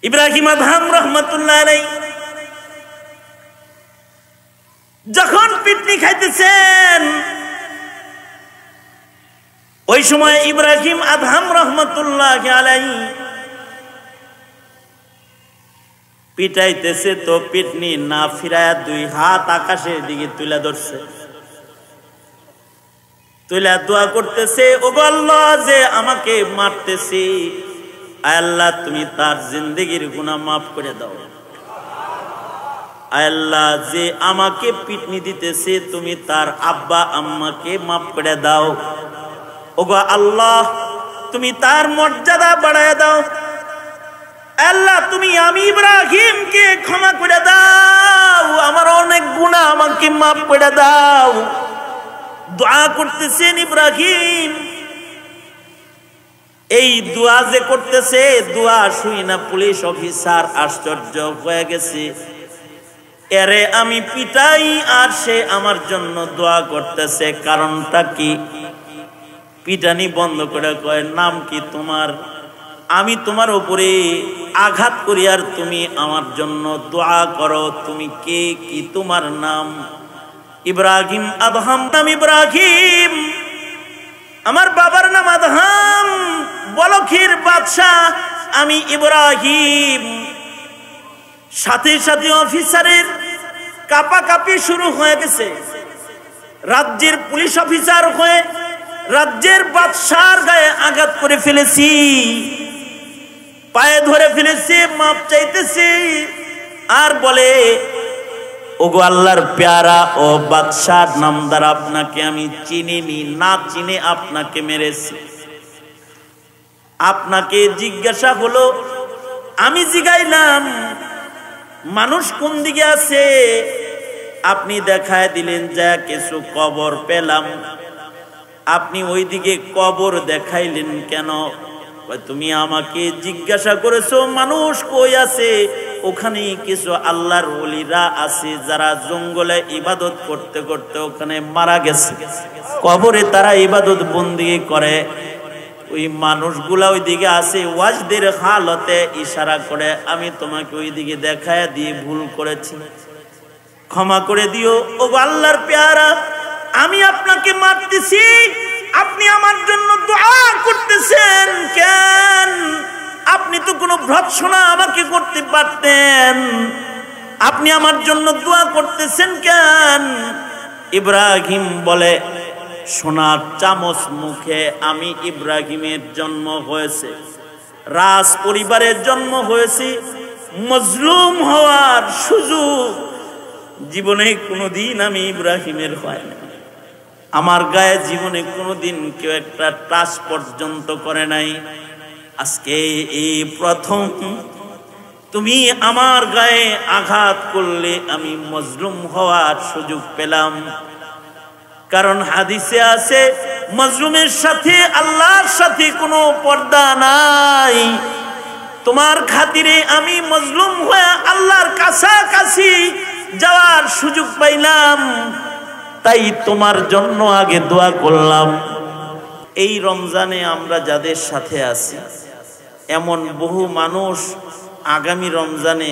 Ibrahim Adham রহমতুল্লাহ আলাইহি যখন পিটনি খাইতেছেন, ওই সময় ইব্রাহিম আদহাম রহমতুল্লাহ আলাইহি পিটাইতেছে, তো পিটনি না ফিরায়া দুই হাত আকাশের দিকে তুলে ধরছে, তুলে দোয়া করতেছে, ওগো আল্লাহ যে আমাকে মারতেছে, আয় আল্লাহ তুমি তার জিন্দেগির গুনাহ মাফ করে দাও। আয় আল্লাহ যে আমাকে পিটনি দিতেছে, তুমি তার আব্বা আম্মাকে মাফ করে দাও। ওগো আল্লাহ তুমি তার মর্যাদা বাড়ায় দাও। আল্লাহ তুমি আমি ইব্রাহিমকে ক্ষমা করে দাও, আমার অনেক গুনাহ আমাকে মাফ করে দাও। দোয়া করতেছেন ইব্রাহিম। এই দোয়া যে করতেছে, দোয়া শুই না পুলিশ অফিসার আশ্চর্য হয়ে গেছে, এরে আমি পিটাই আর সে আমার জন্য দোয়া করতেছে, কারণটা কি? পিটানি বন্ধ করে কয়, নাম কি তোমার? আমি তোমার উপরে আঘাত করি আর তুমি আমার জন্য দোয়া করো, তুমি কে, কি তোমার নাম? ইব্রাহিম আদহাম নাম ইব্রাহিম, আমার বাবার নাম আদহাম, বলখির বাদশাহ আমি ইব্রাহিম। সাথে সাথে অফিসারের কাঁপাকাঁপি শুরু হয়ে গেছে। রাজ্যের পুলিশ অফিসার হয়ে রাজ্যের বাদশার গায়ে আঘাত করে ফেলেছি, পায়ে ধরে ফেলেছে, মাপ চাইতেছে আর বলে, ওগো আল্লাহর প্যারা ও বাদশার নামদার, আপনাকে আমি চিনিনি, না চিনে আপনাকে মেরেছি। আপনাকে জিজ্ঞাসা হলো, আমি জিগাইলাম মানুষ কোন দিকে আছে, আপনি দেখায় দিলেন যা কিছু কবর পেলাম, আপনি ওই দিকে কবর দেখাইলেন কেন? তুমি আমাকে জিজ্ঞাসা করেছো মানুষ কই আছে, ওখানে কিছু আল্লাহর ওলিরা আছে যারা জঙ্গলে ইবাদত করতে করতে ওখানে মারা গেছে, কবরে তারা ইবাদত বন্দেগী করে, ওই মানুষগুলা ওই দিকে আছে। ওয়াজদের হালতে ইশারা করে, আমি তোমাকে ওই দিকে দেখায় দিয়ে ভুল করেছি, ক্ষমা করে দিও। ও আল্লাহর পেয়ারা, আমি আপনাকে মারতেছি, আপনি আমার জন্য দোয়া করতেছেন কেন? আপনি তো কোনো ভর্ৎসনা আমাকে করতে পারতেন, আপনি আমার জন্য দোয়া করতেছেন কেন? ইব্রাহিম বলে, সোনার চামচ মুখে আমি ইব্রাহিমের জন্ম হয়েছে, রাজ পরিবারের জন্ম হয়েছে, মজলুম হওয়ার সুযোগ জীবনে কোনোদিন আমি ইব্রাহিমের হয় না। আমার গায়ে জীবনে কোনোদিন কেউ একটা টাচ পর্যন্ত করে নাই, আজকে এই প্রথম তুমি আমার গায়ে আঘাত করলে আমি মজলুম হওয়ার সুযোগ পেলাম। কারণ হাদিসে আছে, মজলুমের সাথে আল্লাহর সাথে কোনো পর্দা নাই। তোমার খাতিরে আমি মজলুম হয়ে আল্লাহর কাছাকাছি যাওয়ার সুযোগ পাইলাম, তাই তোমার জন্য আগে দোয়া করলাম। এই রমজানে আমরা যাদের সাথে আছি, এমন বহু মানুষ আগামী রমজানে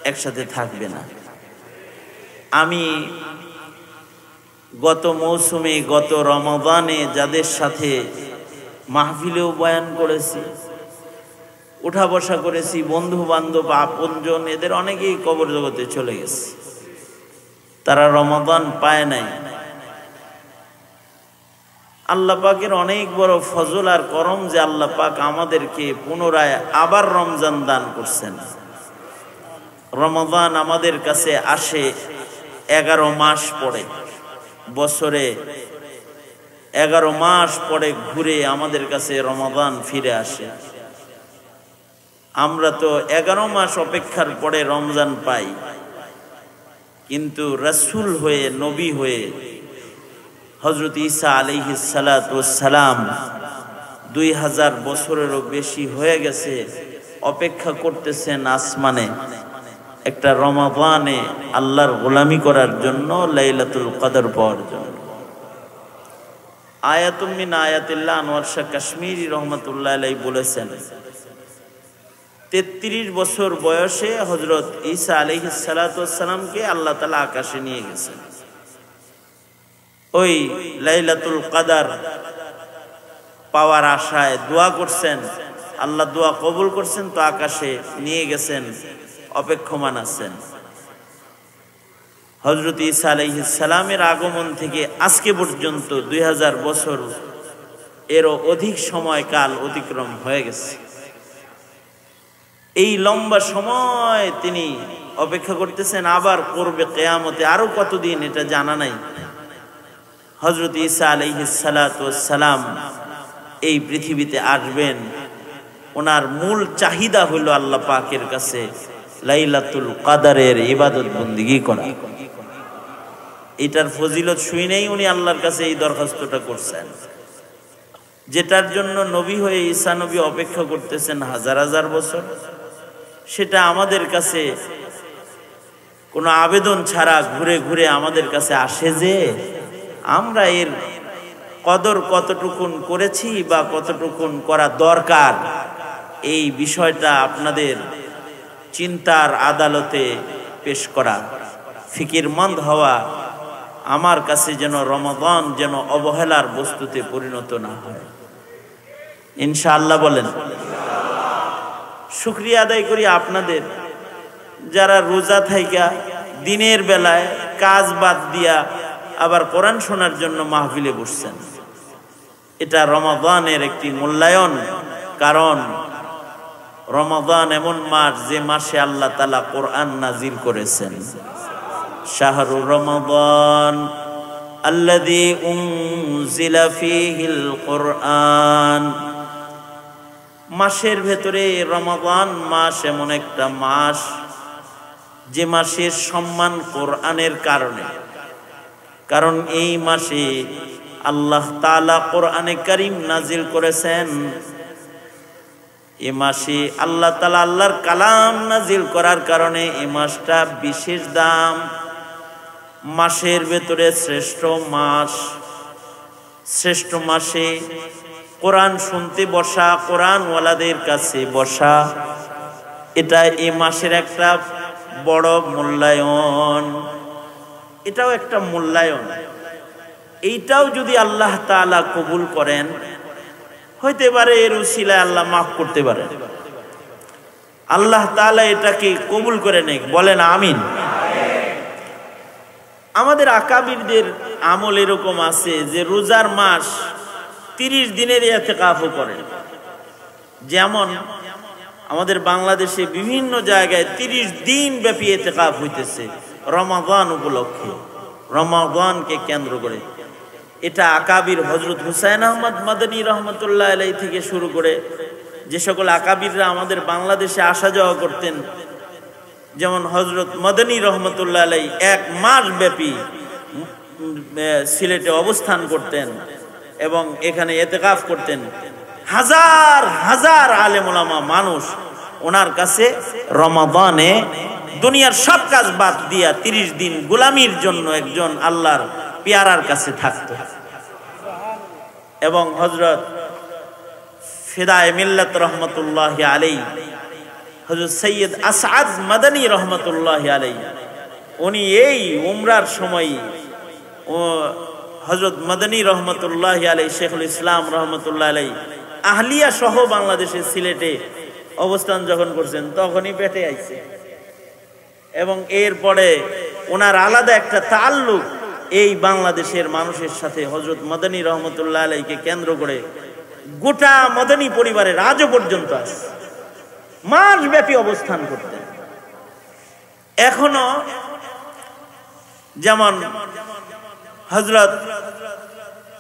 একসাথে থাকবে না। আমি গত মৌসুমে, গত রমাদানে যাদের সাথে মাহফিলেও বয়ান করেছি, উঠা বসা করেছি, বন্ধু বান্ধব আপনজন, এদের অনেকেই কবর জগতে চলে গেছে, তারা রমাদান পায় নাই। আল্লাহ পাকের অনেক বড় ফজল আর করম যে আল্লাহ পাক আমাদেরকে পুনরায় আবার রমজান দান করছেন। রমাদান আমাদের কাছে আসে 11 মাস পরে, বছরে 11 মাস পরে ঘুরে আমাদের কাছে রমাদান ফিরে আসে। আমরা তো 11 মাস অপেক্ষার পরে রমজান পাই, কিন্তু রাসূল হয়ে, নবী হয়ে হযরত ঈসা আলাইহিস সালাতু ওয়াস সালাম 2000 বছরেরও বেশি হয়ে গেছে, অপেক্ষা করতেছেন আসমানে একটা রমাদানে আল্লাহর গোলামি করার জন্য, লাইলাতুল কদর পাওয়ার জন্য। আয়াতুম মিন আয়াতিল্লাহ, আনোয়ার শাহ কাশ্মীরি রহমাতুল্লাহ আলাইহি বলেছেন, 33 বছর বয়সে হযরত ঈসা আলাইহিস সালাতু ওয়াস সালামকে আল্লাহ তাআলা আকাশে নিয়ে গেছেন। ওই লাইলাতুল কদর পাওয়ার আশায় দোয়া করছেন, আল্লাহ দোয়া কবুল করছেন, তো আকাশে নিয়ে গেছেন, অপেক্ষমান আছেন। হযরত ঈসা আলাইহিস সালামের আগমন থেকে আজকে পর্যন্ত 2000 বছর এরও অধিক সময়কাল অতিক্রম হয়ে গেছে। এই লম্বা সময় তিনি অপেক্ষা করতেছেন, আবার করবে কিয়ামতে আরো কতদিন এটা জানা নাই। হযরত ঈসা আলাইহিস সালাতু ওয়াস সালাম এই পৃথিবীতে আসবেন, ওনার মূল চাহিদা হলো আল্লাহ পাকের কাছে লাইলাতুল কদরের ইবাদত বন্দেগী করা। এটার ফজিলত শুনেই উনি আল্লাহর কাছে এই দরখাস্তটা করছেন, যেটার জন্য নবী হয়ে ঈসা নবী অপেক্ষা করতেছেন হাজার হাজার বছর। সেটা আমাদের কাছে কোনো আবেদন ছাড়া ঘুরে ঘুরে আমাদের কাছে আসে যে আমরা এর কদর কতটুকুন করেছি বা কতটুকুন করা দরকার, এই বিষয়টা আপনাদের চিন্তার আদালতে পেশ করা, ফিকিরমন্দ হওয়া আমার কাছে যেন রমাদান যেন অবহেলার বস্তুতে পরিণত না হয়। ইনশাআল্লাহ বলেন। শুকরিয়া আদায় করি আপনাদের যারা রোজা থাইকা দিনের বেলায় কাজ বাদ দিয়া আবার কোরআন শোনার জন্য মাহফিলে বসছেন। এটা রমাদানের একটি মূল্যায়ন, কারণ রমাদান এমন মাস যে মাসে আল্লাহ তাআলা কোরআন নাজিল করেছেন। শাহরু রমাদান আল্লাযী উনজিলা ফীহিল কোরআন, মাসের ভেতরে রমাদান মাস এমন একটা মাস যে মাসের সম্মান কোরআনের কারণে, কারণ এই মাসে আল্লাহ তাআলা কোরআনে কারীম নাজিল করেছেন। এই মাসে আল্লাহ তাআলা আল্লাহর কালাম নাজিল করার কারণে এই মাসটা বিশেষ দাম। মাসের ভেতরে শ্রেষ্ঠ মাস, শ্রেষ্ঠ মাসে কোরআন শুনতে বসা, কোরআন ওয়ালাদের কাছে বসা, এটা এই মাসের একটা বড় মূল্যায়ন। এটাও একটা মূল্যায়ন। এইটাও যদি আল্লাহ তাআলা কবুল করেন, হইতে পারে এর উসিলায় আল্লাহ মাফ করতে পারেন। আল্লাহ তাআলা এটাকে কবুল করে নেক, বলেন আমিন। আমাদের আকাবিরদের আমল এরকম আছে যে রোজার মাস 30 দিনের ইতিকাফও করেন। যেমন আমাদের বাংলাদেশে বিভিন্ন জায়গায় 30 দিন ব্যাপী ইতিকাফ হইতেছে রমাদান উপলক্ষে, রমাদানকে কেন্দ্র করে। এটা আকাবির হযরত হুসাইন আহমদ মাদানী রহমতুল্লাহ আলাইহি থেকে শুরু করে যে সকল আকাবিররা আমাদের বাংলাদেশে আসা যাওয়া করতেন, যেমন হযরত মাদানী রহমতুল্লাহ আলাইহি 1 মাস ব্যাপী সিলেটে অবস্থান করতেন এবং এখানে ইতিকাফ করতেন। হাজার হাজার আলেম ওলামা মানুষ ওনার কাছে রমাদানে দুনিয়ার সব কাজ বাদ দিয়া 30 দিন গোলামির জন্য একজন আল্লাহর পেয়ারার কাছে থাকত। এবং হযরত ফিদায়ে মিল্লাত রহমতুল্লাহি আলাইহি হযরত সৈয়দ আসআদ মাদানী রহমতুল্লাহি আলাইহি, উনি এই উমরার সময় হযরত মাদানী রহমতুল্লাহি আলাইহি, শেখুল ইসলাম রহমতুল্লাহ আলাইহি আহলিয়া সহ বাংলাদেশের সিলেটে অবস্থান যখন করছেন তখনই পেটে আইছে। এবং এরপরে ওনার আলাদা একটা তাল্লুক এই বাংলাদেশের মানুষের সাথে হযরত মাদানী রহমতুল্লাহ আলাইহিকে কেন্দ্র করে গোটা মাদানী পরিবারের আজও পর্যন্ত আছে, মাস ব্যাপী অবস্থান করতেন। এখনো যেমন হযরত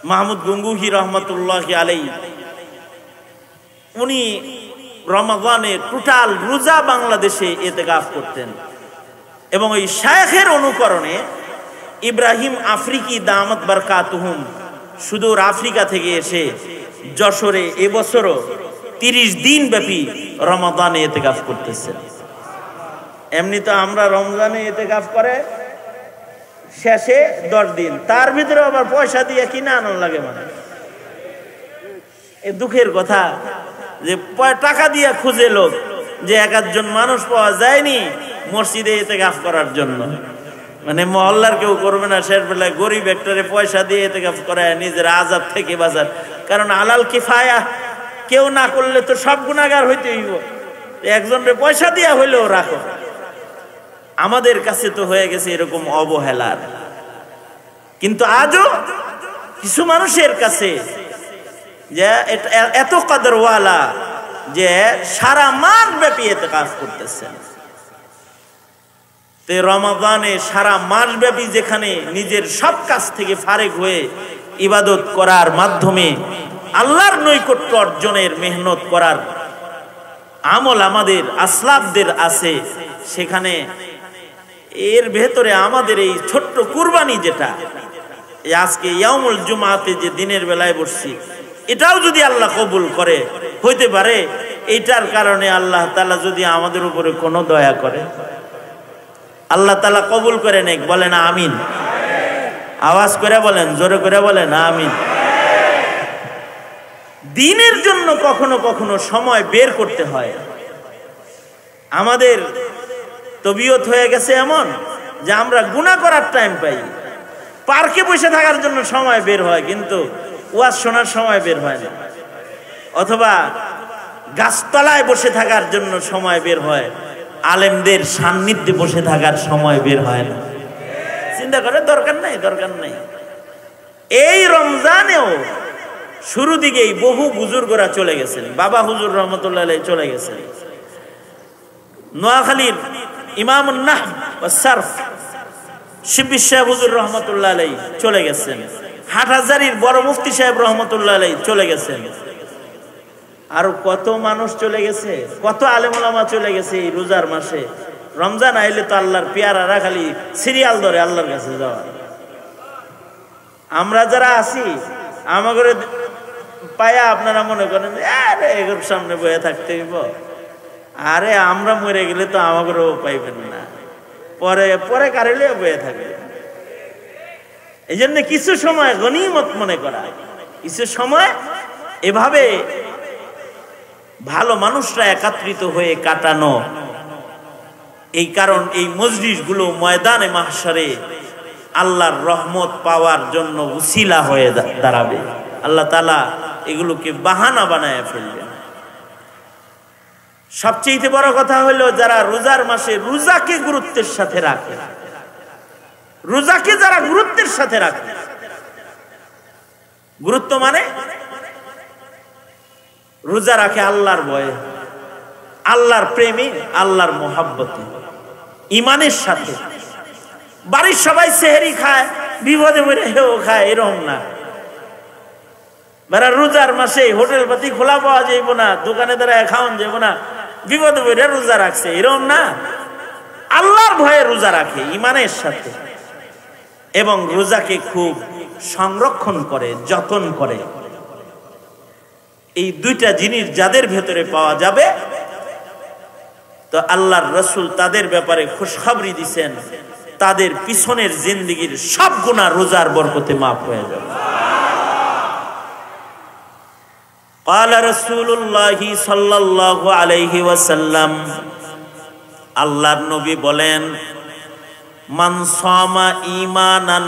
মাহমুদ গঙ্গুহি রহমতুল্লাহি আলাইহি, উনি রমাদানে টোটাল রোজা বাংলাদেশে ইতিকাফ করতেন। এবং ওই শায়েখের অনুকরণে ইব্রাহিম আফ্রিকি দামাত বারকাতুহুম সুদূর আফ্রিকা থেকে এসে যশোরে এবছরও 30 দিন ব্যাপী রমাদানে ইতিকাফ করতেছেন। এমনি তো আমরা রমজানে ইতিকাফ করে শেষে 10 দিন, তার ভিতরে আবার পয়সা দিয়ে কিনে আনন্দ লাগে। মানে এ দুঃখের কথা যে টাকা দিয়ে খুঁজে লোক যে এক একজন মানুষ পাওয়া যায়নি মসজিদে ইতিকাফ করার জন্য, মানে মহল্লার কেউ করবে না, শেষ বেলায় গরিব একটারে পয়সা দিয়ে ইতিকাফ করায় নিজের আযাব থেকে বাঁচার। কারণ আলাল কিফায়া, কেউ না করলে তো সব গুনাহগার হইতে হইব, একজনরে পয়সা দিয়া হইলেও রাখো। আমাদের কাছে তো হয়ে গেছে এরকম অবহেলার। কিন্তু আজও কিছু মানুষের কাছে যে এত কদরওয়ালা যে সারা মাস ব্যাপী ইতিকাফ করতেছেন। তে রমাদানে সারা মাস ব্যাপী যেখানে নিজের সব কাজ থেকে ফারেক হয়ে ইবাদত করার মাধ্যমে আল্লাহর নৈকট্য অর্জনের মেহনত করার আমল আমাদের আসলাফদের আছে, সেখানে এর ভেতরে আমাদের এই ছোট্ট কুরবানি যেটা আজকে ইয়াউমুল জুমাতে যে দিনের বেলায় বসছি, এটাও যদি আল্লাহ কবুল করে, হইতে পারে এইটার কারণে আল্লাহ তাআলা যদি আমাদের উপরে কোনো দয়া করে, আল্লাহ তাআলা কবুল করে নেক। বলেন আমিন। আওয়াজ করে বলেন, জোরে করে বলেন আমিন। দিনের জন্য কখনো কখনো সময় বের করতে হয়। আমাদের তবিয়ত হয়ে গেছে এমন যে আমরা গুনাহ করার টাইম পাই, পার্কে বসে থাকার জন্য সময় বের হয়, কিন্তু ওয়াজ শোনার সময় বের হয় না, অথবা গাছতলায় বসে থাকার জন্য সময় বের হয়, আলেমদের সান্নিধ্যে বসে থাকার সময় বের হয় না। চিন্তা করে দরকার নাই, দরকার নাই। এই রমজানেও শুরু দিকেই বহু বুজুর্গরা চলে গেছেন, বাবা হুজুর রহমতুল্লাহ আলাইহি চলে গেছেন, নোয়াখালীর ইমামুন নাহব ওয়া সারফ শিবলি সাহেব হুজুর রহমতুল্লাহ আলাইহি চলে গেছেন, হাটহাজারীর বড় মুফতি সাহেব রহমতুল্লাহ আলাইহি চলে গেছেন, আর কত মানুষ চলে গেছে, কত আলেম ওলামা চলে গেছে। এই রোজার মাসে রমজান আইলে তো আল্লাহর পেয়ারারা খালি সিরিয়াল ধরে আল্লাহর কাছে যাওয়া। আমরা যারা আছি আমাদের পায়া আপনারা মনে করেন আরে এগুলোর সামনে বয়ে থাকতে হইব, আরে আমরা মরে গেলে তো আমাদেরও পাইবেন না, পরে পরে কারেলে বয়ে থাকবে। এই জন্য কিছু সময় গনিমত মনে করা, কিছু সময় এভাবে ভালো মানুষরা একত্রিত হয়ে কাটানো। এই কারণ এই মজলিসগুলো ময়দানে মাহশারে আল্লাহর রহমত পাওয়ার জন্য উসিলা হয়ে দাঁড়াবে। আল্লাহ তাআলা এগুলোকে বাহানা বানায় ফেলবেন। সবচেয়ে বড় কথা হলো যারা রোজার মাসে রোজাকে গুরুত্বের সাথে রাখে, রোজাকে যারা গুরুত্বের সাথে রাখে, গুরুত্ব মানে রোজা রাখে আল্লাহর ভয়ে, আল্লাহর প্রেমে, আল্লাহর মোহাব্বতে, ইমানের সাথে। বাড়ির সবাই সেহরি খায়, বিপদে পড়ে হেও খায়, এরকম না। বেড়া রোজার মাসে হোটেল পাতি খোলা পাওয়া যাইব না, দোকানে দাঁড়ায় খাওয়ান যাইব না, বিপদে পড়ে রোজা রাখছে, এরকম না। আল্লাহর ভয়ে রোজা রাখে ইমানের সাথে, এবং রোজাকে খুব সংরক্ষণ করে, যত্ন করে। এই দুইটা জিনিস যাদের ভেতরে পাওয়া যাবে, তো আল্লাহর রাসূল তাদের ব্যাপারে খুশখবরি দিয়েছেন, তাদের পিছনের জিন্দেগীর সব গুনাহ রোজার বরকতে মাফ হয়ে যাবে। ক্বালা রাসূলুল্লাহ সাল্লাল্লাহু আলাইহি ওয়াসাল্লাম, আল্লাহর নবী বলেন, মান সামা ঈমানান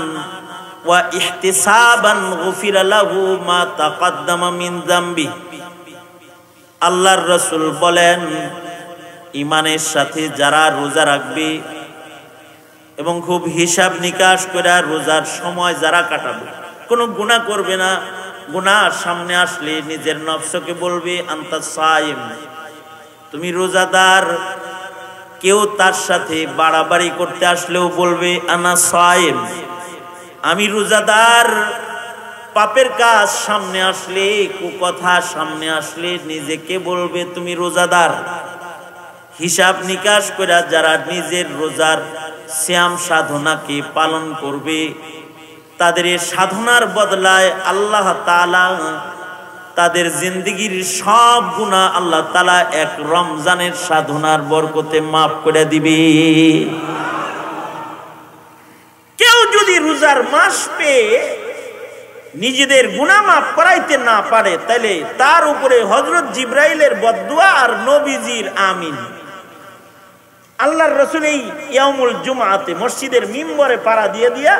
ওয়া ইহতিসাবান গুফিরা লাহু মা তাকাদ্দামা মিন যামবি। আল্লাহর রাসূল বলেন, ঈমানের সাথে যারা রোজা রাখবে এবং খুব হিসাব নিকাশ করে রোজার সময় যারা কাটাবে, কোনো গুনাহ করবে না, গুনাহ সামনে আসলে নিজের নফসকে বলবে আনতা সাইম, তুমি রোজাদার। কেউ তার সাথে বাড়াবাড়ি করতে আসলেও বলবে আনা সাইম, আমি রোজাদার। পাপের কাজ সামনে আসলে, কুকথা সামনে আসলে নিজেকে বলবে তুমি রোজাদার। হিসাব নিকাশ করে যারা নিজের রোজার সিয়াম সাধনাকে পালন করবে, তাদের এই সাধনার বদলায় আল্লাহ তাআলা তাদের জিন্দেগীর সব গুনাহ আল্লাহ তাআলা এক রমজানের সাধনার বরকতে মাফ করে দিবে। কেউ যদি রোজার মাস পেয়ে নিজেদের গুনাহ মাফ করাইতে না পারে, তাহলে তার উপরে হযরত জিবরাইলের বদদুয়া আর নবীজির আমিন। আল্লাহর রাসূল এই ইয়াউমুল জুমআতে মসজিদের মিম্বরে পাড়া দিয়ে দিয়া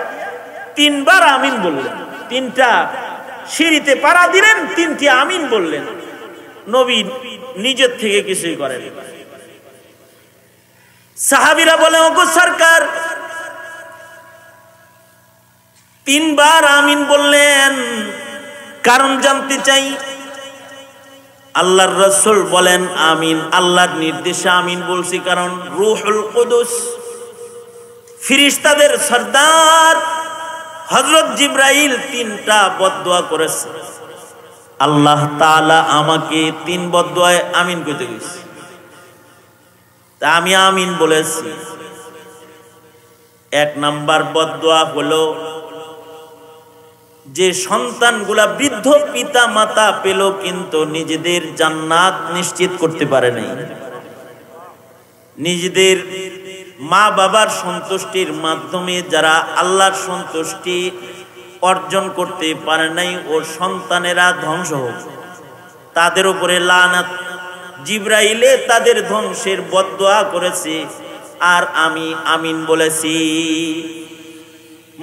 3 বার আমিন বললেন। 3টা সিঁড়িতে পাড়া দিলেন, 3টি আমিন বললেন। নবী নিজের থেকে কিছুই করেন। সাহাবীরা বলে, ওগো সরকার 3 বার আমিন বললেন, কারণ জানতে চাই। আল্লাহর রাসূল বলেন, আমিন আল্লাহর নির্দেশে আমিন বলছি, কারণ রূহুল কুদুস ফেরেশতাদের সরদার হযরত জিবরাইল 3টা বদদুয়া করেছে। আল্লাহ তাআলা আমাকে 3 বদদুয়ায় আমিন কইতে কইছে, তা আমি আমিন বলেছি। 1 নাম্বার বদদুয়া হলো যে সন্তানগুলা বৃদ্ধ পিতা মাতা পেল কিন্তু নিজেদের জান্নাত নিশ্চিত করতে পারে নাই, নিজেদের মা বাবার সন্তুষ্টির মাধ্যমে যারা আল্লাহর সন্তুষ্টি অর্জন করতে পারে নাই, ও সন্তানেরা ধ্বংস হোক, তাদের উপরে লানাত। জিবরাইলে তাদের ধ্বংসের বদদুয়া করেছে, আর আমি আমিন বলেছি।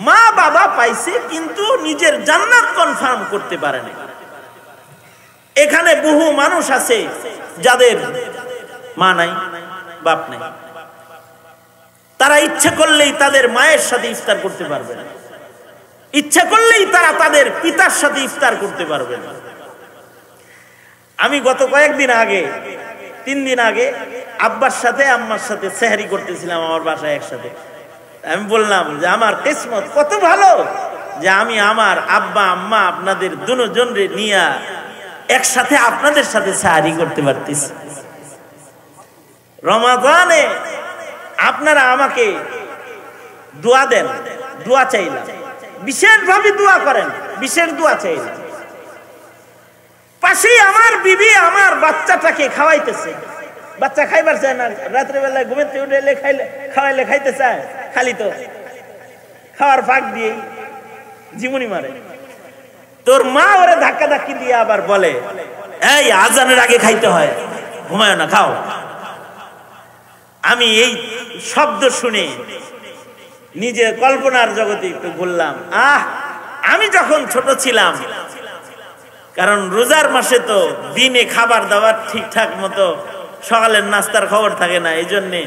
মা বাবা পাইছে কিন্তু নিজের জান্নাত কনফার্ম করতে পারে না। এখানে বহু মানুষ আছে যাদের মা নাই, বাপ নাই, তারা ইচ্ছা করলেই তাদের মায়ের সাথে ইফতার করতে পারবে না, ইচ্ছা করলেই তারা তাদের পিতার সাথে ইফতার করতে পারবে না। আমি গত কয়েকদিন আগে, 3 দিন আগে আব্বার সাথে আম্মার সাথে সেহরি করতেছিলাম আমার বাসায় একসাথে। আমি বললাম যে আমার কিসমত কত ভালো যে আমি আমার আব্বা আম্মা আপনাদের দুজনরে নিয়ে একসাথে আপনাদের সাথে সেহরি করতে পারতেছি। রমাদানে আপনারা আমাকে দোয়া দেন, দোয়া চাইলাম, বিশেষভাবে দোয়া করেন, বিশেষ দোয়া চাইলাম। পাশেই আমার বিবি আমার বাচ্চাটাকে খাওয়াইতেছে, বাচ্চা খাইবার চায় না, রাত্রে বেলায় ঘুমেতে উঠে খাওয়াইলে খাইতে চায়, খালি তো খাওয়ার ফাঁক দিয়ে জীবনী মারে। তোর মা ওরে ধাক্কা ধাক্কি দিয়ে আবার বলে, এই আজানের আগে খাইতে হয়, ঘুমায় না, খাও। আমি এই শব্দ শুনে নিজে কল্পনার জগতে একটু বললাম, আমি যখন ছোট ছিলাম, কারণ রোজার মাসে তো দিনে খাবার দাবার ঠিকঠাক মতো সকালের নাস্তার খবর থাকে না, এই জন্যে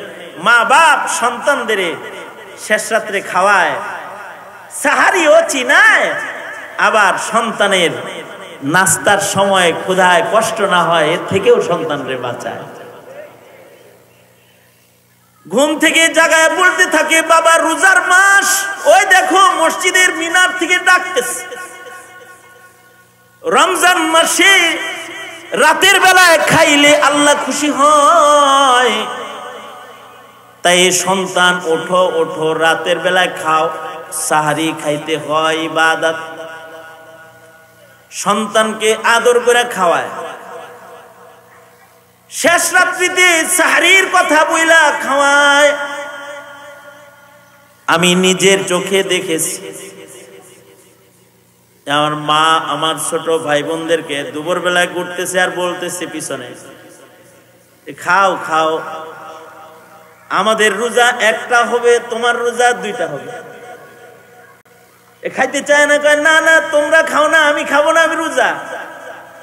মা বাপ সন্তানদের শেষ রাত্রে খাওয়ায়, সাহারিও চিনায়, আবার সন্তানের নাস্তার সময় ক্ষুধায় কষ্ট না হয় এর থেকেও সন্তানরে বাঁচায়। ঘুম থেকে জাগায় বলতে থাকে, বাবা রোজার মাস, ওই দেখো মসজিদের মিনার থেকে ডাকতেছে। রমজান মাসে রাতের বেলায় খাইলে আল্লাহ খুশি হয়, তাই সন্তান ওঠো ওঠো, রাতের বেলায় খাও, সাহারি খাইতে হয় ইবাদত। সন্তানকে আদর করে খাওয়ায়, শেষ রাত্রিতে সাহারির কথা বইলা খাওয়ায়। আমি নিজের চোখে দেখেছি আমার মা আমার ছোট ভাই বোনদেরকে দুপুর বেলায় ঘুরতেছে আর বলতেছে পিছনে, খাও খাও, আমাদের রোজা একটা হবে, তোমার রোজা 2টা হবে। খাইতে চায় না, কয় না না তোমরা খাও না, আমি খাবো না, আমি রোজা।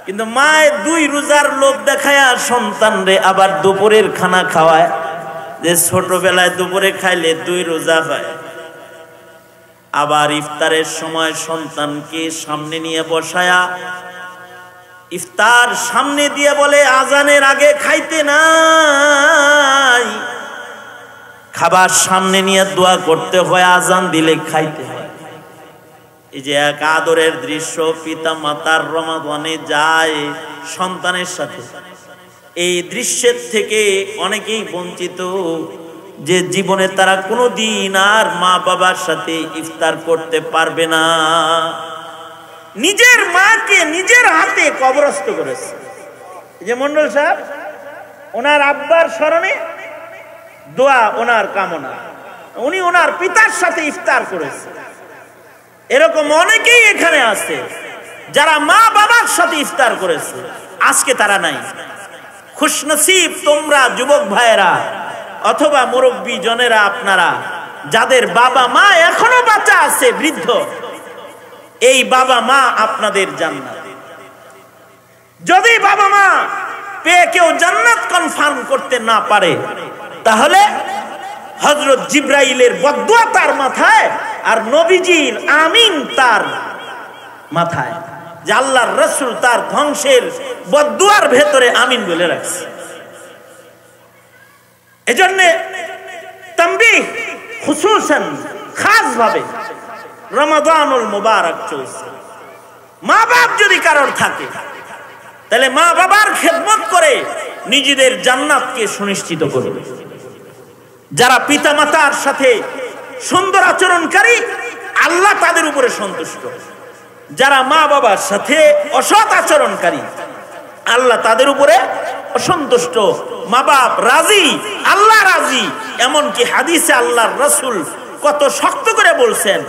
কিন্তু মায়ের 2 রোজার লোভ দেখায় সন্তান রে আবার দুপুরের খানা খাওয়ায়, যে ছোটবেলায় দুপুরে খাইলে 2 রোজা হয়। আবার ইফতারের সময় সন্তানকে সামনে নিয়ে বসায়া ইফতার সামনে দিয়ে বলে, আজানের আগে খাইতে নাই। খাবার সামনে নিয়ে দোয়া করতে হয়, আজান দিলে খাইতে হয়। এই যে এক আদরের দৃশ্য, পিতা মাতার রমাদানে যায় সন্তানের সাথে, এই দৃশ্যের থেকে অনেকেই বঞ্চিত, যে জীবনে তারা কোনোদিন আর মা বাবার সাথে ইফতার করতে পারবে না। নিজের মাকে নিজের হাতে কবরস্থ করেছে। এই যে মন্ডল সাহেব, ওনার আব্বার স্মরণে দোয়া, ওনার কামনা, উনি ওনার পিতার সাথে ইফতার করেছে। এরকম অনেকেই এখানে আছে যারা মা বাবার সাথে ইফতার করেছে, আজকে তারা নাই। খুশনসিব তোমরা যুবক ভাইয়েরা অথবা মুরব্বী জনেরা, আপনারা যাদের বাবা মা এখনো বাচ্চা আছে, বৃদ্ধ, এই বাবা মা আপনাদের জান্নাত। যদি বাবা মা পেয়ে কেউ জান্নাত কনফার্ম করতে না পারে, তাহলে হযরত জিবরাইলের বদদুয়া তার মাথায় আর নবীজির আমিন তার মাথায়, যে আল্লাহর রাসূল তার ধ্বংসের বদদুয়ার ভেতরে আমিন বলে রাখছে। এজন্য তানবীহ খুসুসান, খাস ভাবে রমাদানুল মুবারক চলছে। মা বাপ যদি কারোর থাকে, তাহলে মা বাবার খেদমত করে নিজেদের জান্নাতকে সুনিশ্চিত করবে। যারা পিতা মাতার সাথে সুন্দর আচরণকারী, আল্লাহ তাদের উপরে সন্তুষ্ট। যারা মা বাবার সাথে অসৎ আচরণকারী, আল্লাহ তাদের উপরে অসন্তুষ্ট। মা বাপ রাজি, আল্লাহ রাজি। এমনকি হাদিসে আল্লাহর রাসূল কত শক্ত করে বলছেন,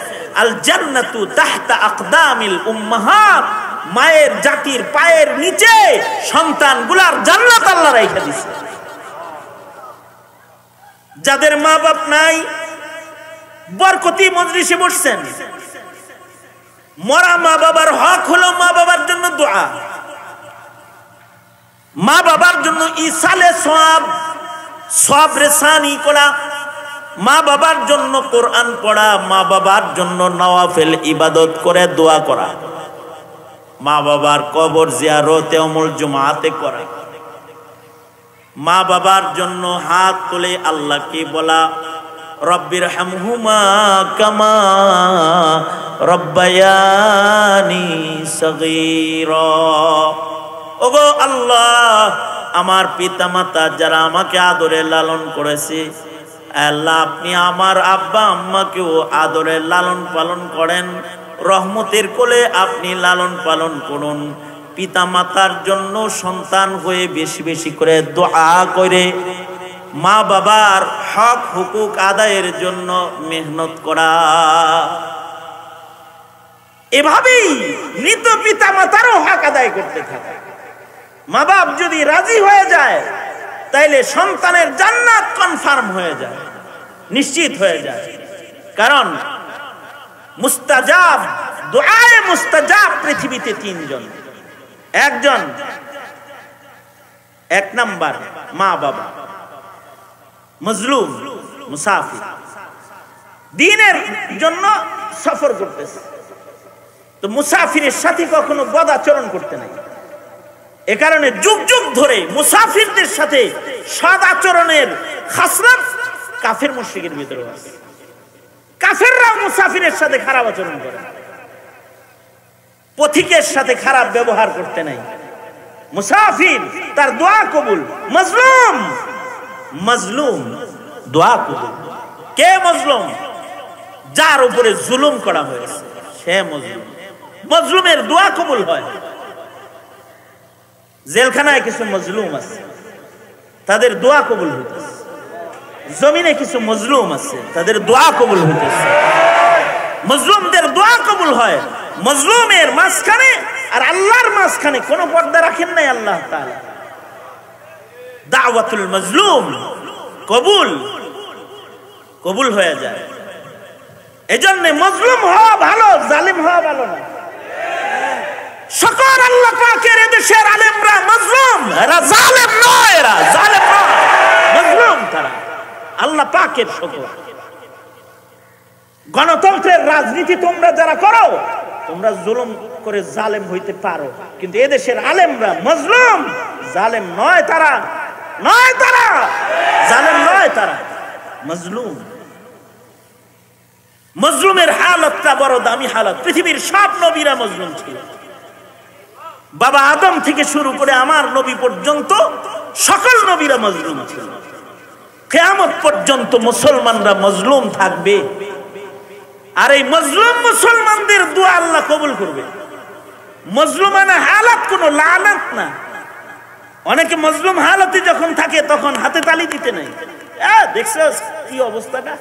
আল জান্নাতু তাহতা আকদামিল উম্মাহাত, মায়ের জাতির পায়ের নিচে সন্তানগুলার জান্নাত আল্লাহ রাইখা দিয়েছে। যাদের মা বাপ নাই, বরকতি মজলিসে বসছেন, মরা মা বাবার হক হলো মা বাবার জন্য দোয়া, মা বাবার জন্য ইসালে সওয়াব, সওয়াব রেসানি করা, মা বাবার জন্য কোরআন পড়া, মা বাবার জন্য নওয়াফিল ইবাদত করে দোয়া করা, মা বাবার কবর জিয়ারতে ওমুল জুমাতে করা, মা বাবার জন্য হাত তুলে আল্লাহকে বলা, রব্বির হামহুমা কামা রব্বায়ানি সগীরা। ওগো আল্লাহ, আমার পিতা মাতা যারা আমাকে আদরে লালন করেছে, আল্লাহ আপনি আমার আব্বা আম্মাকেও আদরে লালন পালন করেন, রহমতের কোলে আপনি লালন পালন করুন। পিতা মাতার জন্য সন্তান হয়ে বেশি বেশি করে দোয়া করে মা বাবার হক হুকুক আদায়ের জন্য মেহনত করা। এভাবেই মৃত পিতা মাতারও হক আদায় করতে থাকে। মা বাপ যদি রাজি হয়ে যায়, তাইলে সন্তানের জান্নাত কনফার্ম হয়ে যায়, নিশ্চিত হয়ে যায়। কারণ মুস্তাজাব, দুআয়ে মুস্তাজাব পৃথিবীতে তিনজন। একজন, এক নাম্বার মা বাবা, মজলুম, মুসাফির, দ্বীনের জন্য সফর করতেছে, তো মুসাফিরের সাথে কখনো বদ আচরণ করতে নাই। এ কারণে যুগ যুগ ধরে মুসাফিরদের সাথে সদ আচরণের খাসলাত কাফের মুশরিকের ভিতরে আছে। কাফেররা মুসাফিরের সাথে খারাপ আচরণ করে, পথিকের সাথে খারাপ ব্যবহার করতে নাই। মুসাফির তার দোয়া কবুল, মজলুম, মজলুম দোয়া কবুল। কে মজলুম? যার উপরে জুলুম করা হয়েছে সে মজলুম। মজলুমের দোয়া কবুল হয়। জেলখানায় কিছু মজলুম আছে, তাদের দোয়া কবুল হইতেছে। জমিনে কিছু মজলুম আছে, তাদের দোয়া কবুল হইতেছে। মজলুমদের দোয়া কবুল হয়। মজলুমের মাঝখানে আর আল্লাহর মাঝখানে কোনো পর্দা রাখেন নাই আল্লাহ তাআলা। দাওয়াতুল মজলুম কবুল, কবুল হয়ে যায়। এজন্য মজলুম হওয়া ভালো, জালিম হওয়া ভালো না। সকল আল্লাহ পাকের এদেশের আলেমরা মজলুম, এরা জালেম নয়, এরা জালেম নয়, মজলুম তারা। আল্লাহ পাকের সকল গণতন্ত্রের রাজনীতি তোমরা যারা করো, তোমরা জুলুম করে জালেম হইতে পারো, কিন্তু এদেশের আলেমরা মজলুম, জালেম নয় তারা, নয় তারা, জালেম নয় তারা, মজলুম। মজলুমের হালতটা বড় দামি হালত। পৃথিবীর সব নবীরা মজলুম ছিল। বাবা আদম থেকে শুরু করে আমার নবী পর্যন্ত সকল নবীরা মজলুম ছিল। কিয়ামত পর্যন্ত মুসলমানরা মজলুম থাকবে। আর এই মজলুম মুসলমানদের দোয়া আল্লাহ কবুল করবে। মজলুমানা হালাত কোনো লানত না। অনেকে মজলুম হালতে যখন থাকে তখন হাতে তালি দিতে নাই, দেখছো কি অবস্থাটা,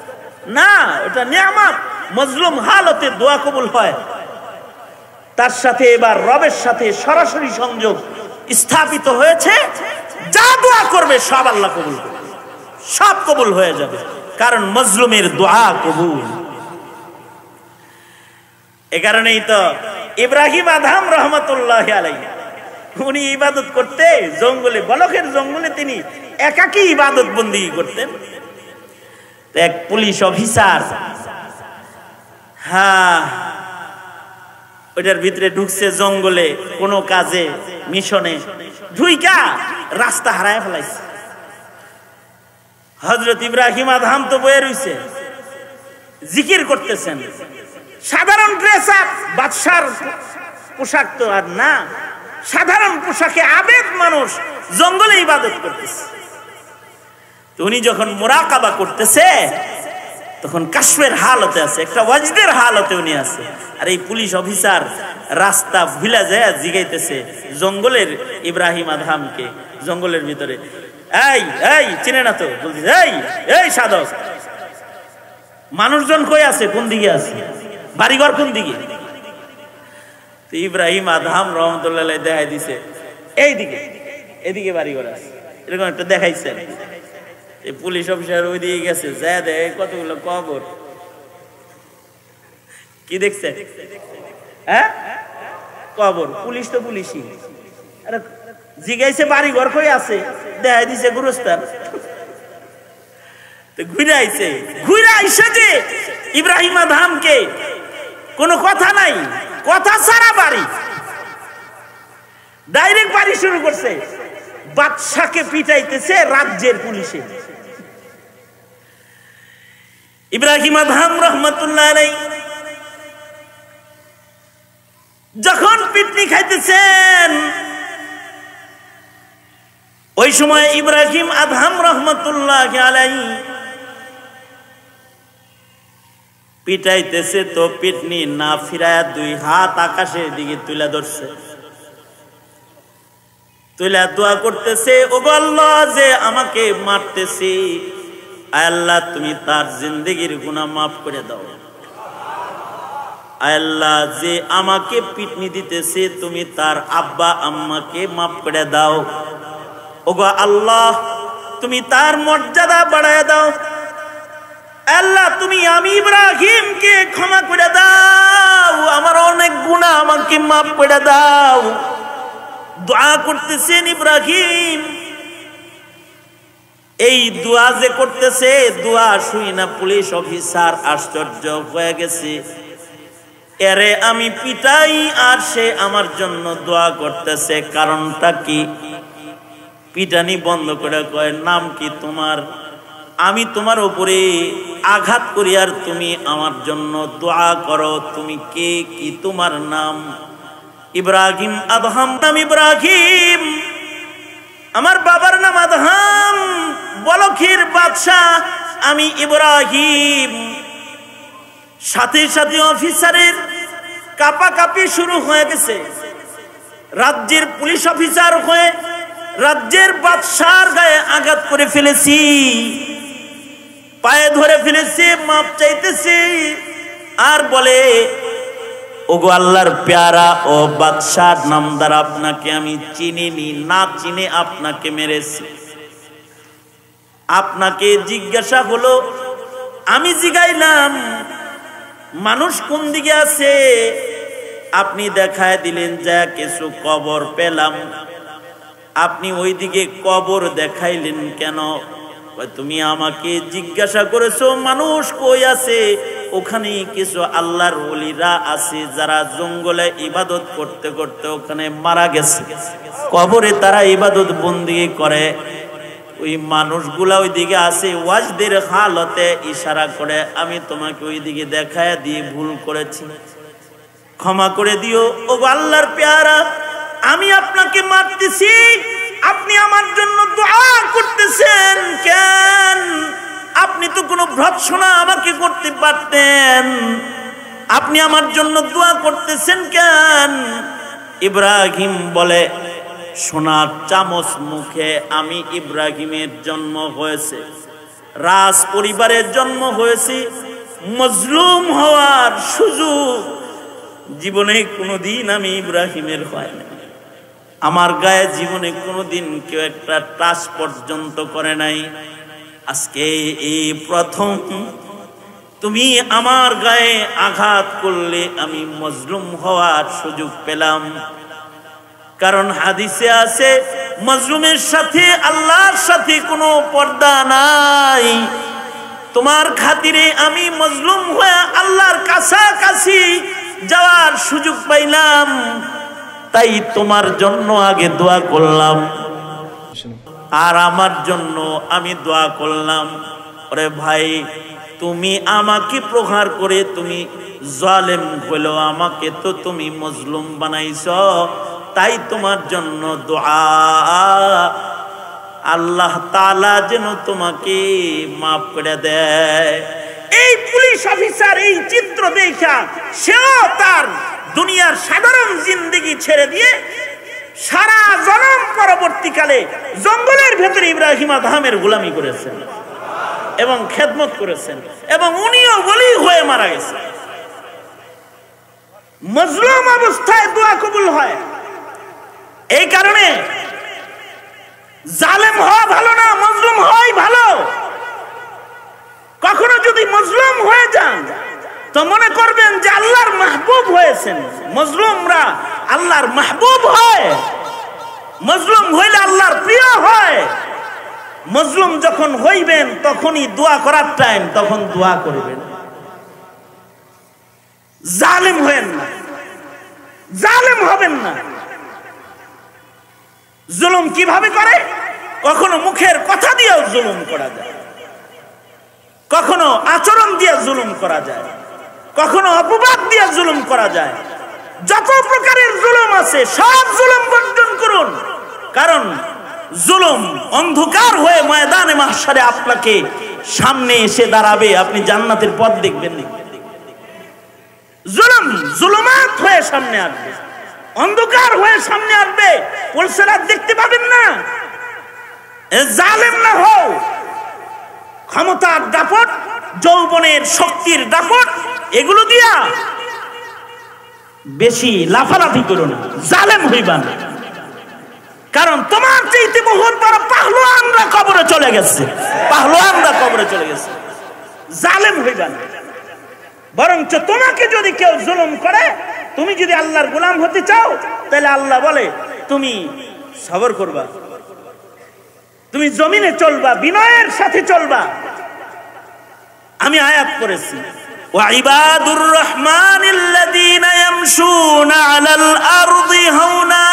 না, ওটা নিয়ামত। মজলুম হালতে দোয়া কবুল হয়, তার সাথে এবার রবের সাথে সরাসরি সংযোগ স্থাপিত হয়েছে। যা দোয়া করবে সব আল্লাহ কবুল করবে, সব কবুল হয়ে যাবে, কারণ মজলুমের দোয়া কবুল। এ কারণেই তো ইব্রাহিম আদহাম রহমতুল্লাহ আলাইহি উনি ইবাদত করতে জঙ্গলে, বলখের জঙ্গলে তিনি একাকী ইবাদত বন্দেগী করতেন। এক পুলিশ অফিসার ওইটার ভিতরে ঢুকছে জঙ্গলে কোনো কাজে, মিশনে ঢুইকা রাস্তা হারায় ফেলাইছে। হযরত ইব্রাহিম আদহাম তো বয়ে রইছে, জিকির করতেছেন, সাধারণ ড্রেস আপ, বাদশার পোশাক তো আর না, সাধারণ পোশাকে আবেদ মানুষ জঙ্গলে ইবাদত করতেছে। তো উনি যখন মুরাকাবা করতেছে তখন কাশফের হালতে আছে, একটা ওয়াজদের হালতে উনি আছে। আর এই পুলিশ অফিসার রাস্তা ভুলে যায় জিগাইতেছে জঙ্গলের ইব্রাহিম আদহামকে, জঙ্গলের ভিতরে, এই এই চিনে না তো, বলতেছে এই এই সাধক, মানুষজন কই আছে, কোন দিকে আছে, বাড়িঘর কোন দিকে? তো ইব্রাহিম আদহাম রহমতুল্লাহ দেখাই দিছে এই দিকে, এদিকে বাড়িঘর আছে, এরকম একটা দেখাইছে। পুলিশ অফিসার ওই দিকে গেছে, যা দেখ কতগুলো কবর। কি দেখছে? হ্যাঁ, কবর। পুলিশ তো পুলিশই, আরে জিগাইছে বাড়ি ঘর কই আছে, দেখাই দিছে গুরুস্থান। তো ঘুরে আইছে যে ইব্রাহিম আদহামকে কোনো কথা নাই, কথা ছাড়া বাড়ি, ডাইরেক্ট বাড়ি শুরু করছে। বাদশাকে পিটাইতেছে রাজ্যের পুলিশে। ইব্রাহিম আদহাম রহমতুল্লাহ আলাইহি যখন পিটনি খাইতেছেন, ওই সময় ইব্রাহিম আদহাম রহমতুল্লাহ আলাইহি পিটাইতেছে, তো পিটনি না ফিরায়া দুই হাত আকাশের দিকে তুলে ধরছে, তুলে দোয়া করতেছে, ও আল্লাহ যে আমাকে মারতেছে, আল্লাহ তুমি তার জিন্দেগির গুনাহ মাফ করে দাও। আল্লাহ যে আমাকে পিটনি দিতেছে, তুমি তার আব্বা আম্মাকে মাফ করে দাও। ওগো আল্লাহ তুমি তার মর্যাদা বাড়ায় দাও। আল্লাহ তুমি আমি ইব্রাহিমকে ক্ষমা করে দাও, আমার অনেক গুনাহ আমাকে মাফ করে দাও। দোয়া করতেছেন ইব্রাহিম। এই দোয়া যে করতেছে, দোয়া শুই না পুলিশ অফিসার আশ্চর্য হয়ে গেছে, এরে আমি পিটাই আর সে আমার জন্য দোয়া করতেছে, কারণটা কি? পিটানি বন্ধ করে কয়, নাম কি তোমার? আমি তোমার উপরে আঘাত করি আর তুমি আমার জন্য দোয়া করো, তুমি কে, কি তোমার নাম? ইব্রাহিম আদহাম। নাম ইব্রাহিম, আমার বাবার নাম আদহাম, বলখের বাদশাহ আমি ইব্রাহিম। সাথে সাথে অফিসারের কাঁপাকাঁপি শুরু হয়ে গেছে। রাজ্যের পুলিশ অফিসার হয়ে রাজ্যের বাদশার গায়ে আঘাত করে ফেলেছি, পায়ে ধরে ফেলেছে, মাপ চাইতেছে আর বলে, ওগো আল্লাহর প্যারা ও বাদশার নামদার, আপনাকে আমি চিনিনি, না চিনে আপনাকে মেরেছি। আপনাকে জিজ্ঞাসা হলো, আমি জিগাইলাম মানুষ কোন দিকে আছে, আপনি দেখায় দিলেন যা কিছু কবর পেলাম। আপনি ওই দিকে কবর দেখাইলেন কেন? তুমি আমাকে জিজ্ঞাসা করেছো মানুষ কই আছে, ওখানে কিছু আল্লাহর ওলিরা আছে যারা জঙ্গলে ইবাদত করতে করতে ওখানে মারা গেছে, কবরে তারা ইবাদত বন্দেগী করে। ওই মানুষগুলা ওই দিকে আছে, ওয়াজদের হালতে ইশারা করে, আমি তোমাকে ওই দিকে দেখায় দিয়ে ভুল করেছি, ক্ষমা করে দিও। ও আল্লাহর পেয়ারা, আমি আপনাকে মারতেছি, আপনি আমার জন্য দোয়া করতেছেন কেন? আপনি তো কোনো ভর্ৎসনা আমাকে করতে পারতেন, আপনি আমার জন্য দোয়া করতেছেন কেন? ইব্রাহিম বলে, সোনার চামচ মুখে আমি ইব্রাহিমের জন্ম হয়েছে, রাজ পরিবারের জন্ম হয়েছে, মজলুম হওয়ার সুযোগ জীবনে কোনোদিন আমি ইব্রাহিমের হয় না। আমার গায়ে জীবনে কোনোদিন কেউ একটা টাচ পর্যন্ত করে নাই। আজকে এই প্রথম তুমি আমার গায়ে আঘাত করলে আমি মজলুম হওয়ার সুযোগ পেলাম। কারণ হাদিসে আছে মজলুমের সাথে আল্লাহর সাথে কোনো পর্দা নাই। তোমার খাতিরে আমি মজলুম হয়ে আল্লাহর কাছাকাছি যাওয়ার সুযোগ পাইলাম, তাই তোমার জন্য আগে দোয়া করলাম আর আমার জন্য আমি দোয়া করলাম। ওরে ভাই, তুমি আমাকে প্রহার করে তুমি জালেম হলো, আমাকে তো তুমি মজলুম বানাইছো, তাই তোমার জন্য দোয়া আল্লাহ তাআলা যেন তোমাকে মাফ করে দেয়। এই পুলিশ অফিসার এই চিত্র দেখা সেও তার দুনিয়ার সাধারণ জিন্দেগি ছেড়ে দিয়ে সারা জনম পরবর্তীকালে জঙ্গলের ভেতরে ইব্রাহিম আদহামের গোলামি করেছেন এবং খেদমত করেছেন, এবং উনিও ওলি হয়ে মারা গেছেন। মজলুম অবস্থায় দোয়া কবুল হয়। এই কারণে জালেম হওয়া ভালো না, মজলুম হওয়াই ভালো। কখনো যদি মজলুম হয়ে যান তো মনে করবেন যে আল্লাহর মাহবুব হয়েছেন। মজলুমরা আল্লাহর মাহবুব হয়, মজলুম হইলে আল্লাহর প্রিয় হয়। মজলুম যখন হইবেন তখনই দোয়া করার টাইম, তখন দোয়া করবেন। জালেম হবেন না, জালেম হবেন না। জুলুম কিভাবে করে? কখনো মুখের কথা দিয়েও জুলুম করা যায়, কখনো আচরণ দিয়ে জুলুম করা যায়, কখনো অপবাদ দিয়ে জুলুম করা যায়। যত প্রকারের জুলুম আছে সব জুলুম বর্জন করুন, কারণ জুলুম অন্ধকার হয়ে ময়দানে মাহশারে আপনাকে সামনে এসে দাঁড়াবে, আপনি জান্নাতের পথ দেখবেন না। জুলুম জুলুমাত হয়ে সামনে আসবে, অন্ধকার হয়ে সামনে আসবে, পুলিশের আর দেখতে পাবেন না। জালেম না হও, ক্ষমতার দাপট, যৌবনের শক্তির দাপট, এগুলো দিয়া বেশি লাফালাফি করো না, জালেম হইবা না। কারণ তোমার চাইতে বহুত বড় পাহলোয়ানরা কবরে চলে গেছে, পাহলোয়ানরা কবরে চলে গেছে। জালেম হইবা না, বরঞ্চ তোমাকে যদি কেউ জুলুম করে, তুমি যদি আল্লাহর গোলাম হতে চাও, তাহলে আল্লাহ বলে তুমি সবর করবা, তুমি জমিনে চলবা, বিনয়ের সাথে চলবা। আমি আয়াত পড়েছি, ওয়াইবাদুর রহমানিল্লাযীনা ইয়ামশুনা আলাল আরদি হাওনা,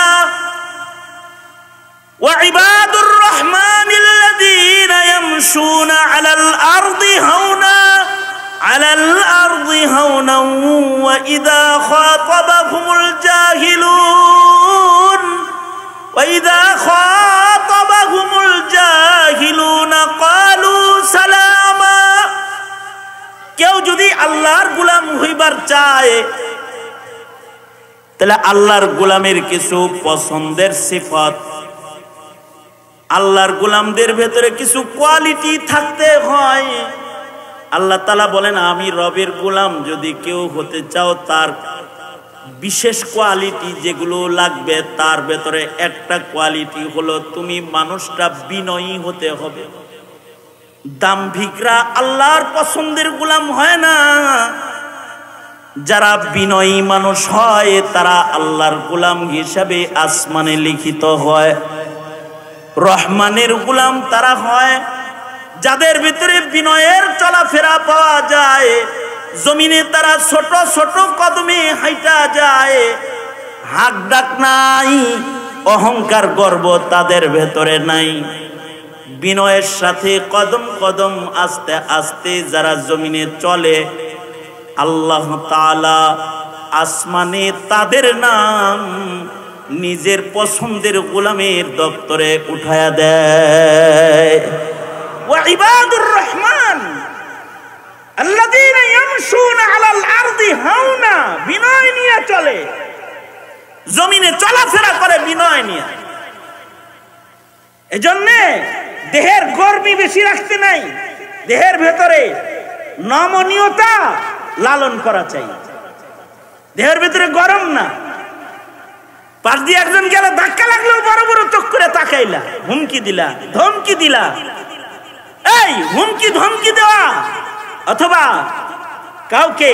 ওয়াইবাদুর রহমানিল্লাযীনা ইয়ামশুনা আলাল আরদি হাওনা আলাল আরদি হাওনা ওয়া ইযা খাতাবাহুমুল জাহিলুন ওয়া ইযা খাতাবাহুমুল জাহিলুনা ক্বালু সালামা। কেউ যদি আল্লাহর গোলাম হইবার চায়, তাহলে আল্লাহর গোলামের কিছু পছন্দের সিফাত, আল্লাহর গোলামদের ভেতরে কিছু কোয়ালিটি থাকতে হয়। আল্লাহ তাআলা বলেন, আমি রবের গোলাম যদি কেউ হতে চাও, তার বিশেষ কোয়ালিটি যেগুলো লাগবে, তার ভেতরে একটা কোয়ালিটি হলো তুমি মানুষটা বিনয়ী হতে হবে। দাম্ভিকরা আল্লাহর পছন্দের গোলাম হয় না। যারা বিনয়ী মানুষ হয় তারা আল্লাহর গোলাম হিসাবে আসমানে লিখিত হয়। রহমানের গোলাম তারা হয় যাদের ভিতরে বিনয়ের চলাফেরা পাওয়া যায়। জমিনে তারা ছোট ছোট কদমে হাইটা যায়, হাক ডাক নাই, অহংকার গর্ব তাদের ভেতরে নাই। বিনয়ের সাথে কদম কদম আস্তে আস্তে যারা জমিনে চলে, আল্লাহ তাআলা আসমানে তাদের নাম নিজের পছন্দের গোলামের দপ্তরে উঠায়া দেয়। ওয়া ইবাদুর রহমান আল্লাযীনা ইয়ামশুনা আলাল আরদি হাওনা, বিনয় নিয়ে চলে, জমিনে চলাফেরা করে বিনয় নিয়ে। এজন্য দেহের গর্মি বেশি রাখতে নাই, দেহের ভেতরে নমনীয়তা লালন করা চাই। দেহের ভিতরে গরম না, পাশ দিয়ে একজন গেলে ধাক্কা লাগলেও বড় বড় চোখ করে তাকাইলা, হুমকি দিলা, ধমকি দিলা। এই হুমকি ধমকি দেওয়া অথবা কাউকে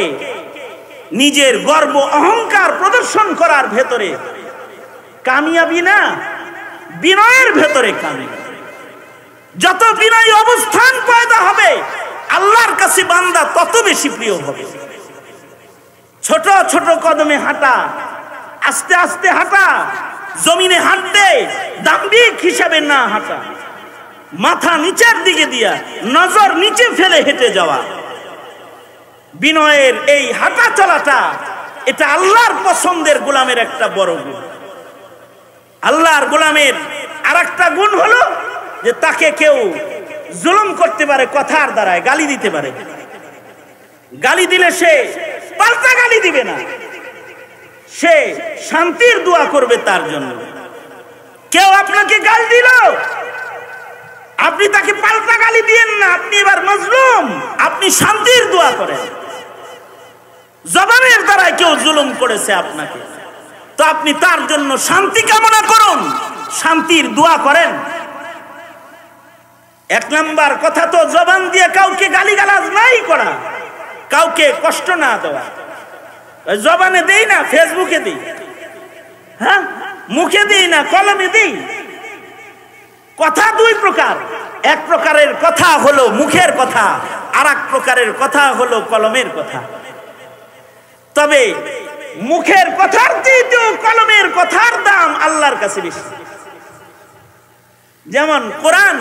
নিজের গর্ব অহংকার প্রদর্শন করার ভেতরে কামিয়াবি না, বিনয়ের ভেতরে কামিয়াবি। যত বিনয়ী অবস্থান পয়দা হবে আল্লাহর কাছে বান্দা তত বেশি প্রিয় হবে। ছোট ছোট কদমে হাঁটা, আস্তে আস্তে হাঁটা, জমিনে হাঁটতে দাম্ভিক হিসাবে না হাঁটা, মাথা নিচের দিকে দিয়া নজর নিচে ফেলে হেঁটে যাওয়া, বিনয়ের এই হাঁটা চলাটা এটা আল্লাহর পছন্দের গোলামের একটা বড় গুণ। আল্লাহর গোলামের আরেকটা গুণ হলো যে তাকে কেউ জুলুম করতে পারে, কথার দ্বারায় গালি দিতে পারে। গালি দিলে সে পাল্টা গালি দিবে না, সে শান্তির দোয়া করবে তার জন্য। কেউ আপনাকে গালি দিল, আপনি তাকে পাল্টা গালি দিয়েন না, আপনি এবার মজলুম, আপনি শান্তির দোয়া করেন। জবানের দ্বারায় কেউ জুলুম করেছে আপনাকে, তো আপনি তার জন্য শান্তি কামনা করুন, শান্তির দোয়া করেন। এক নাম্বার কথা তো জবান দিয়ে কাউকে গালিগালাজ নাই করা, কাউকে কষ্ট না দেওয়া। জবানে দেই না, ফেসবুকে দিই, হ্যাঁ, মুখে দিই না, কলমে দিই। কথা দুই প্রকার, এক প্রকারের কথা হলো মুখের কথা, আর এক প্রকারের কথা হলো কলমের কথা। তবে মুখের কথার চেয়েও কলমের কথার দাম আল্লাহর কাছে বেশি। যেমন কোরআন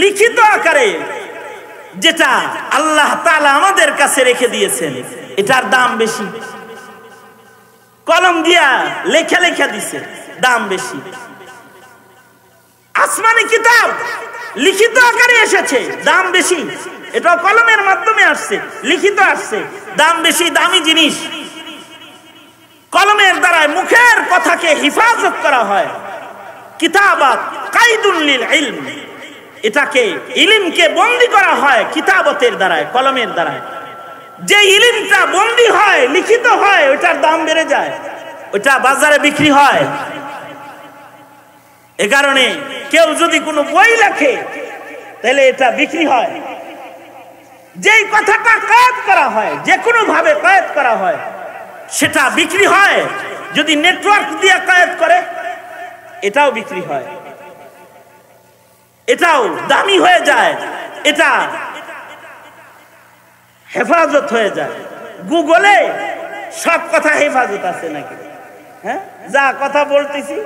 লিখিত আকারে যেটা আল্লাহ তাআলা আমাদের কাছে রেখে দিয়েছেন, এটার দাম বেশি। কলম দিয়া লেখা লেখা দিছে, দাম বেশি। আসমানি কিতাব লিখিত আকারে এসেছে, দাম বেশি। এটা কলমের মাধ্যমে আসছে, লিখিত আসছে, দাম বেশি, দামি জিনিস। কলমের দ্বারা মুখের কথাকে হিফাজত করা হয়। কিতাবাত কাইদুল লিল ইলম, এটাকে ইলমকে বন্দী করা হয় কিতাবতের দ্বারায়, কলমের দ্বারায়। যে ইলমটা বন্দী হয়, লিখিত হয়, ওটার দাম বেড়ে যায়, ওটা বাজারে বিক্রি হয়। এ কারণে কেউ যদি কোনো বই লেখে তাহলে এটা বিক্রি হয়। যেই কথাটা কয়েদ করা হয়, যে কোনো ভাবে কয়েদ করা হয়, সেটা বিক্রি হয়। যদি নেটওয়ার্ক দিয়ে কয়েদ করে, এটাও বিক্রি হয়, এটাও দামি হয়ে যায়, এটা হেফাজত হয়ে যায়। গুগলে সব কথা হেফাজত আছে নাকি? হ্যাঁ, যা কথা বলতেছি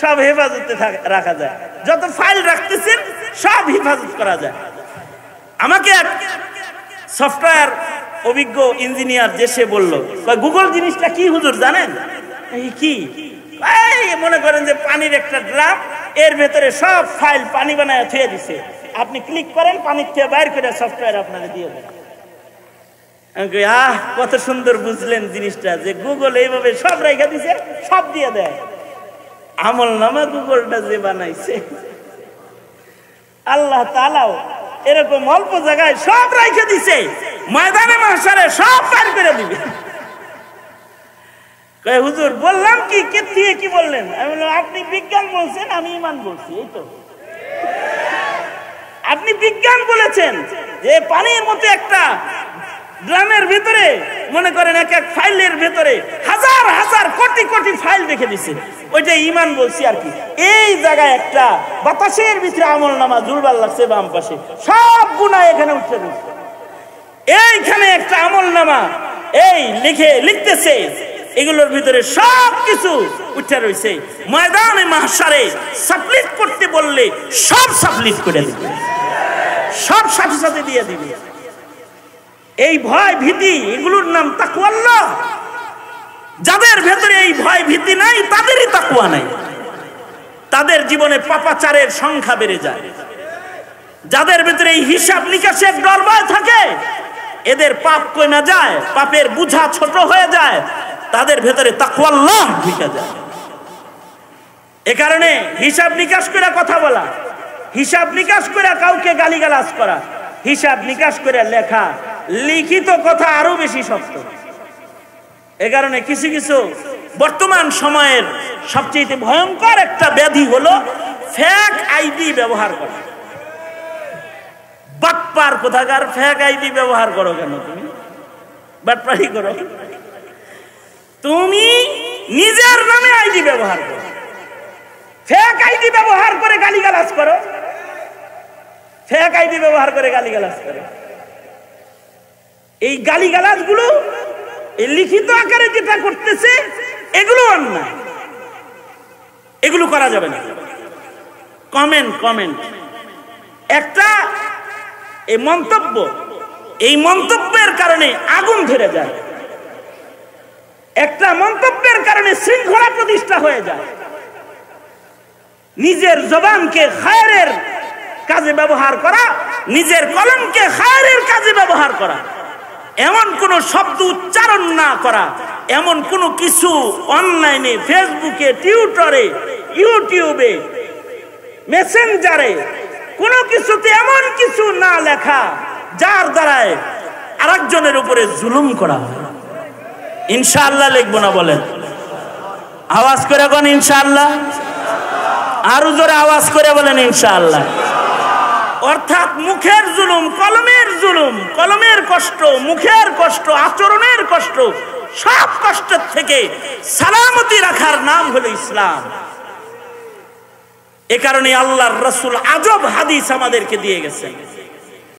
সব হেফাজতে রাখা যায়, যত ফাইল রাখতেছেন সব হেফাজত করা যায়। আমাকে এক সফটওয়্যার অভিজ্ঞ ইঞ্জিনিয়ার যে সে বলল, গুগল জিনিসটা কি হুজুর জানেন? এই কি? মনে করেন যে পানির একটা ড্রাম, এর ভেতরে সব ফাইল পানি বানায় থুয়ে দিছে, আপনি ক্লিক করেন, পানির থেকে বাইর করে সফটওয়্যার আপনাকে দিয়ে দেয়। কত সুন্দর বুঝলেন জিনিসটা, যে গুগল এইভাবে সব রেখে দিছে, সব দিয়ে দেয়। আমল নামা গুগলটা যে বানাইছে, আল্লাহ তাআলাও এরকম অল্প জায়গায় সব রেখে দিছে, ময়দানে মাহশারে সব পার করে দিবে। কয় হুজুর বললাম কি, কি বললেন? আমি বললাম আপনি বিজ্ঞান বলছেন, আমি ঈমান বলছি। এই তো আপনি বিজ্ঞান বলেছেন যে পানির মতো একটা ড্রামের ভিতরে মনে করেন এক এক ফাইলের ভেতরে হাজার হাজার কোটি কোটি ফাইল রেখে দিছে, ওইটা ঈমান বলছি আর কি। এই জায়গায় একটা বাতাসের ভিতরে আমল নামা জুলবার লাগছে বাম পাশে, সব গুনাহ এখানে উঠে দিচ্ছে। এইখানে একটা আমল নামা এই লিখতেছে, এগুলোর ভিতরে সব কিছু উঠে রয়েছে। ময়দানে মাহশারে সাবমিট করতে বললে সব সাবমিট করে দিবে, সব সাথে সাথে দিয়ে দিবে। এই ভয় ভীতি, এগুলোর নাম তাকওয়াল্লাহ। যাদের ভেতরে এই ভয় ভীতি নাই, তাদেরই তাকওয়া নাই, তাদের জীবনে পাপাচারের সংখ্যা বেড়ে যায়। যাদের ভেতরে এই হিসাব নিকাশের ডর ভয় থাকে, এদের পাপ কমে যায়, পাপের বোঝা ছোট হয়ে যায়, তাদের ভেতরে তাকওয়াল্লাহ ঢুকে যায়। এ কারণে হিসাব নিকাশ করে কথা বলা, হিসাব নিকাশ করে কাউকে গালিগালাজ করা, হিসাব নিকাশ করে লেখা, লিখিত কথা আরো বেশি শক্ত। এ কারণে কিছু কিছু বর্তমান সময়ের সবচেয়ে ভয়ঙ্কর একটা ব্যাধি হলো ফেক আইডি ব্যবহার করা। বাটপার কোথাকার, ফেক আইডি ব্যবহার করো কেন? তুমি বাটপারি করো, তুমি নিজের নামে আইডি ব্যবহার করো, ফেক আইডি ব্যবহার করে গালিগালাজ করো, ফেক আইডি ব্যবহার করে গালিগালাজ করো। এই গালিগালাজ গুলো এই লিখিত আকারে যেটা করতেছে এগুলো অন্যায়, এগুলো করা যাবে না। কমেন্ট একটা এই মন্তব্য, এই মন্তব্যের কারণে আগুন ধরে যায়, একটা মন্তব্যের কারণে শৃঙ্খলা প্রতিষ্ঠা হয়ে যায়। নিজের জবানকে খায়রের কাজে ব্যবহার করা, নিজের কলমকে খায়রের কাজে ব্যবহার করা, এমন কোন শব্দ উচ্চারণ না করা, এমন কোন কিছু অনলাইনে, ফেসবুকে, টুইটারে, ইউটিউবে, মেসেঞ্জারে কোন কিছুতে এমন কিছু না লেখা যার দ্বারায় আরেকজনের উপরে জুলুম করা হয়। ইনশাআল্লাহ লিখবো না বলেন? আওয়াজ করে কোন ইনশাআল্লাহ? আরো জোরে আওয়াজ করে বলেন ইনশাআল্লাহ। অর্থাৎ মুখের জুলুম, কলমের জুলুম, কলমের কষ্ট, মুখের কষ্ট, আচরণের কষ্ট, সব কষ্টের থেকে সালামতি রাখার নাম হলো ইসলাম। এ কারণে আল্লাহর রাসূল আজব হাদিস আমাদেরকে দিয়ে গেছেন।